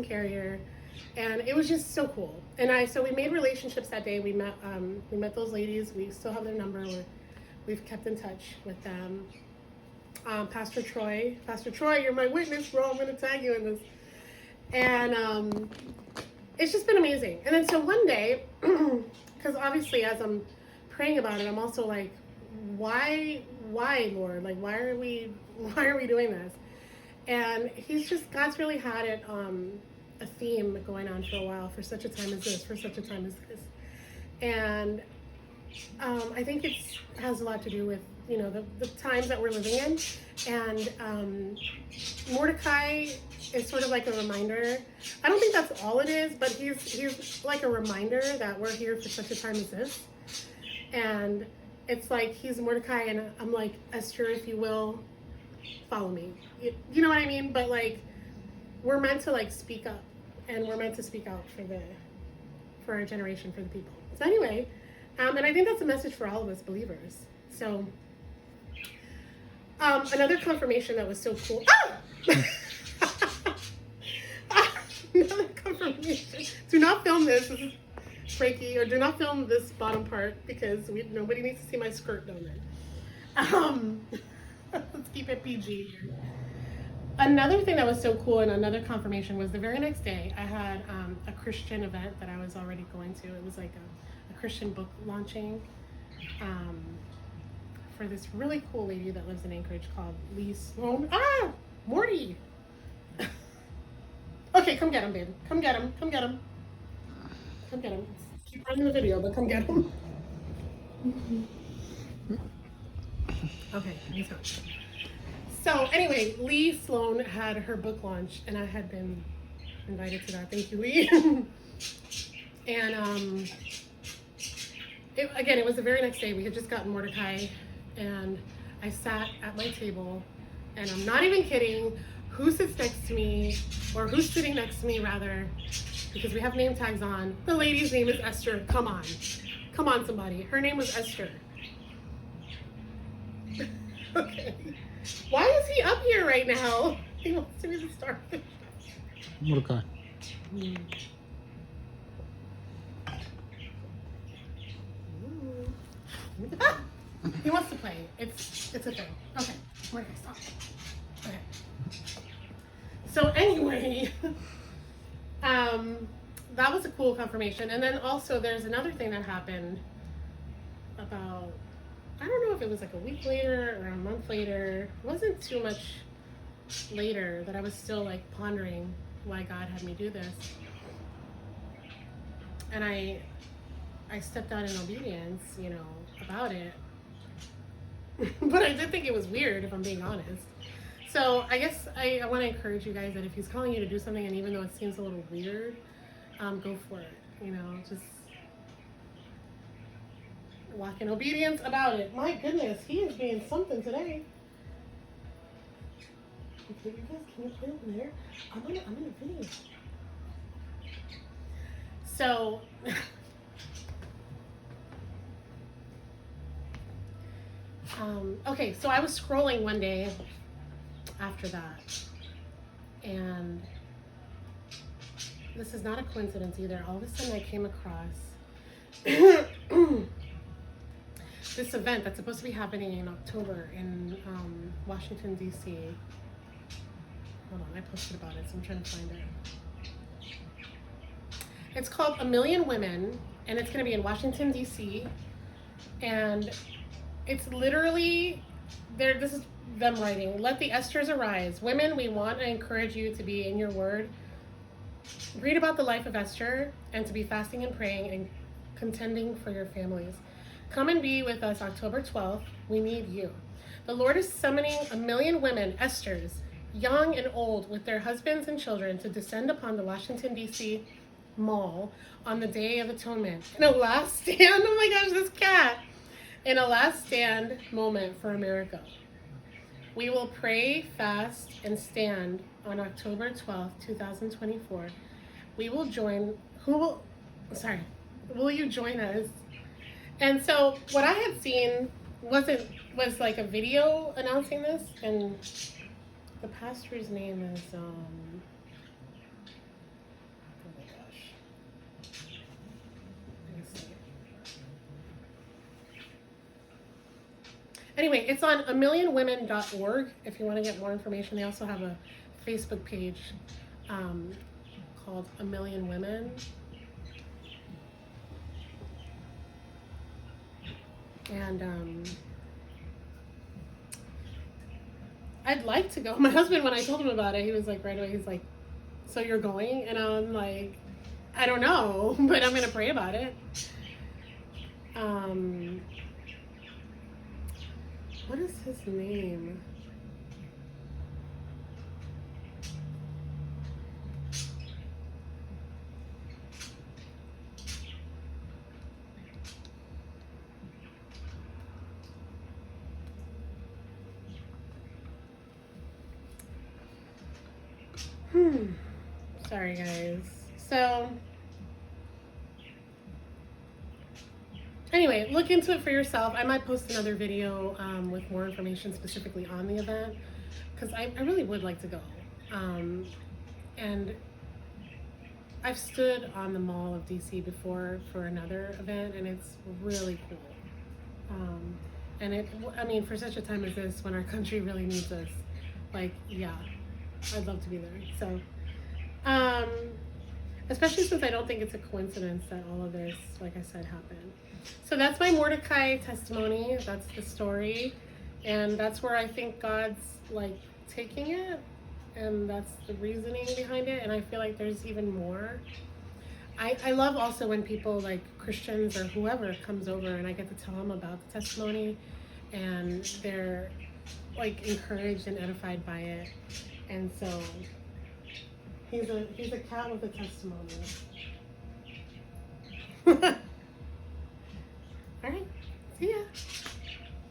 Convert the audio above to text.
carrier, and it was just so cool. And so we made relationships that day. We met those ladies. We still have their number. We've kept in touch with them. Pastor Troy, you're my witness, bro. I'm gonna tag you in this. And it's just been amazing. And then so one day, because obviously as I'm praying about it, I'm also like, why, Lord? Like, why are we doing this? And God's really had it, a theme going on for a while, for such a time as this, And I think it has a lot to do with, the times that we're living in. And Mordecai is sort of like a reminder. I don't think that's all it is, but he's like a reminder that we're here for such a time as this. And it's like he's Mordecai, and I'm like Esther, if you will, follow me. You know what I mean? But like, we're meant to like speak up, and we're meant to speak out for our generation, for the people. So anyway, and I think that's a message for all of us believers. So another confirmation that was so cool. Another confirmation. Do not film this. This is Frankie, or do not film this bottom part, because nobody needs to see my skirt down there. Let's keep it PG here. Another thing that was so cool, and another confirmation, was the very next day I had a Christian event that I was already going to. It was like a Christian book launching for this really cool lady that lives in Anchorage called Lee Sloan. Morty! Okay, come get him, babe. Come get him. Keep running the video, but come get him. Okay, he's gone. So anyway, Lee Sloan had her book launch, and I had been invited to that. Thank you, Lee. And it was the very next day. We had just gotten Mordecai, and I sat at my table, and I'm not even kidding. Who sits next to me, or who's sitting next to me rather, because we have name tags on. The lady's name is Esther. Come on, somebody. Her name was Esther. Okay. Why is he up here right now? He wants to be the starfish. Mordecai. He wants to play. It's a thing. Okay. Mordecai, stop. Okay. So anyway, that was a cool confirmation. And then also there's another thing that happened about, I don't know if it was like a week later or a month later. It wasn't too much later that I was still like pondering why God had me do this. And I stepped out in obedience, about it. But I did think it was weird, if I'm being honest. So I guess I want to encourage you guys that if he's calling you to do something, and even though it seems a little weird, go for it. Just walk in obedience about it. My goodness, he is being something today. Okay, you guys, can you play over there? I'm in a video. So, okay, so I was scrolling one day after that, and this is not a coincidence either. All of a sudden I came across this event that's supposed to be happening in October in Washington, D.C. Hold on, I posted about it, so I'm trying to find it. It's called A Million Women, and it's going to be in Washington, D.C. And it's literally, this is them writing, "Let the Esthers arise. Women, we want to encourage you to be in your word. Read about the life of Esther, and to be fasting and praying and contending for your families. Come and be with us October 12th. We need you. The Lord is summoning 1 million women, Esthers, young and old, with their husbands and children, to descend upon the Washington, D.C. Mall on the Day of Atonement in a last stand." Oh my gosh, this cat! "In a last stand moment for America. We will pray, fast, and stand on October 12th, 2024. Will you join us?" And so what I had seen was like a video announcing this, and the pastor's name is Anyway, it's on amillionwomen.org if you want to get more information. They also have a Facebook page called A Million Women. And I'd like to go. My husband, when I told him about it, he was like, right away, he's like, so you're going? And I'm like, I don't know, but I'm going to pray about it. What is his name? Sorry, guys. So, anyway, look into it for yourself. I might post another video with more information specifically on the event, because I really would like to go. And I've stood on the Mall of DC before for another event, and it's really cool. And I mean, for such a time as this, when our country really needs us, like, yeah, I'd love to be there. So, especially since I don't think it's a coincidence that all of this, like I said, happened. So that's my Mordecai testimony. That's the story. And that's where I think God's like taking it. And that's the reasoning behind it. And I feel like there's even more. I love also when people like Christians or whoever comes over and I get to tell them about the testimony and they're like encouraged and edified by it. And so he's a cat with a testimony. All right, see ya.